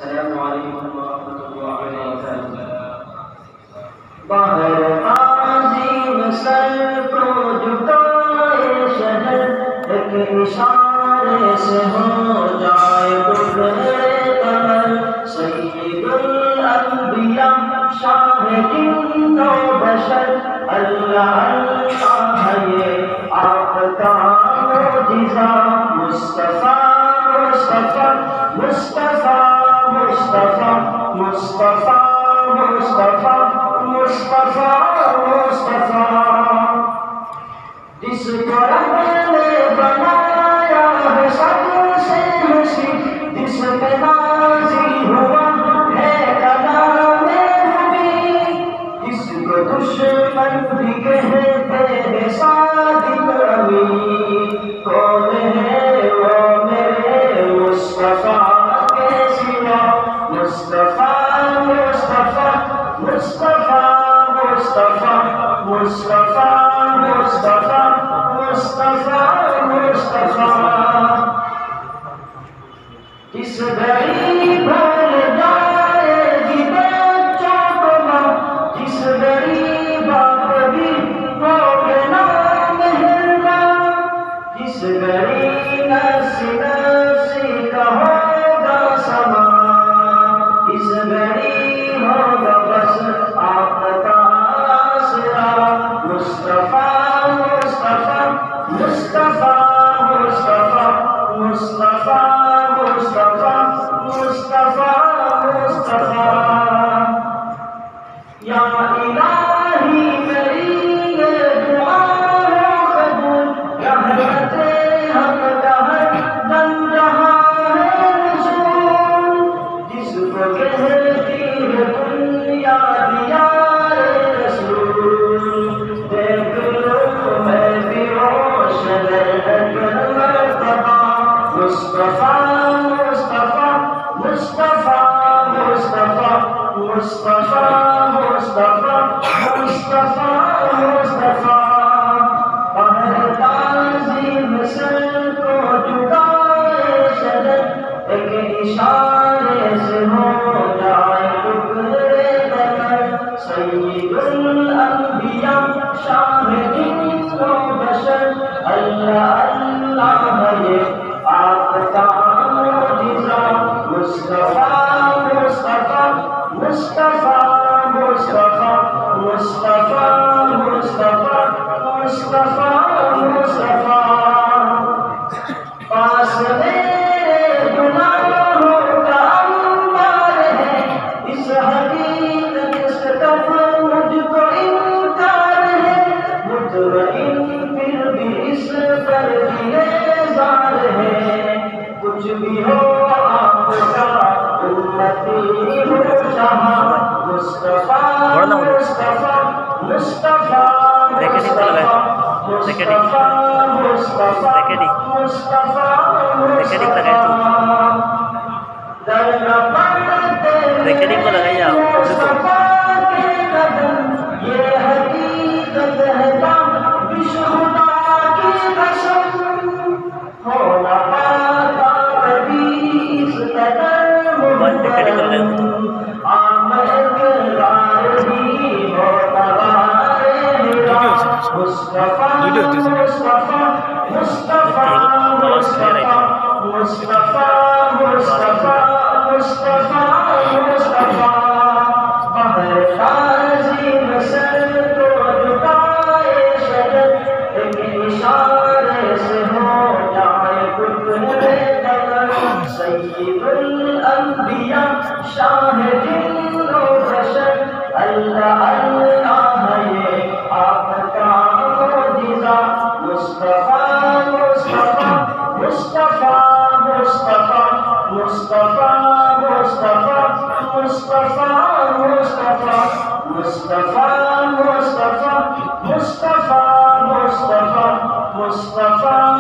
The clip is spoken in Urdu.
السلام عليكم ورحمة الله وبركاته. باہر عظیم سر کو جھکائے شہر، ایک اشارے سے ہو جائے ٹکڑے قمر. سید الانبیاء شاہ جن و بشر، اللہ اللہ ہے یہ آپ کا معجزہ. مصطفیٰ مصطفیٰ مصطفیٰ مصطفیٰ مصطفیٰ مصطفیٰ مصطفیٰ مصطفیٰ، جس کو رب نے بنایا ہے سب سے حسین، جس پہ نازل ہوا ہے کلام مبین، جس کو دشمن بھی کہتے ہیں صادق امین. کون ہے وہ میرے مصطفیٰ کے سوا؟ مصطفیٰ مصطفیٰ مصطفیٰ مصطفیٰ مصطفیٰ مصطفیٰ مصطفیٰ مصطفیٰ، جس گھڑی بھول جائے گی بچوں کو ماں، جس گھڑی باپ بھی ہوگے نام مہربان، جس گھڑی نفسی نفسی کا ہوگا سما، اس گھڑی ہوگا بس آپ کا آسرا. مصطفیٰ مصطفیٰ مصطفیٰ مصطفیٰ مصطفیٰ مصطفیٰ مصطفیٰ مصطفیٰ، یا الہی میری یہ دعا ہو قبول، رحمت حق کا ہر دم جہاں ہے نزول، جس کو کہتی ہے بنیاد یار رسول. دیکھ لو میں بھی روشن اگر مرتبہ. مصطفیٰ مصطفیٰ مصطفیٰ مصطفیٰ مصطفیٰ مصطفیٰ مصطفیٰ مصطفیٰ، باہر تعظیم سر کو جھکائے شہر، ایک اشارے سے ہو جائے ٹکڑے قمر. سید الانبیاء شاہ جن و بشر، اللہ اللہ ہے یہ آپ کا معجزہ. مصطفیٰ مصطفیٰ مصطفیٰ مصطفیٰ مصطفیٰ مصطفیٰ مصطفیٰ مصطفیٰ، پاس میرے گناہوں کا انبار ہے، اس حقیقت سے کب مجھ کو انکار ہے. مطمئن پھر بھی اس پر بیزار ہے، کچھ بھی ہو آپ کا امتی ہو جہاں. مصطفیٰ مصطفیٰ مصطفیٰ مصطفیٰ مصطفیٰ مصطفیٰ مصطفیٰ مصطفیٰ، در نہ پڑتے مصطفیٰ کے قدم، یہ حقیقت ہے بش خدا کی قسم. ہو نہ پاتا کبھی اس قدر محترم، آمد اقرار بھی ہو نوارے میرا. مصطفیٰ مصطفیٰ مصطفیٰ مصطفیٰ مصطفیٰ مصطفیٰ مصطفیٰ مصطفیٰ، باہر تعظیم سر کو جھکائے شہر، ایک اشارے سے ہو جائے ٹکڑے قمر. سید الانبیاء شاہ جن و بشر، اللہ اللہ ہے یہ آپ کا معجزہ. مصطفیٰ مصطفیٰ مصطفیٰ مصطفیٰ مصطفیٰ مصطفیٰ مصطفیٰ مصطفیٰ مصطفیٰ مصطفیٰ مصطفیٰ مصطفیٰ مصطفیٰ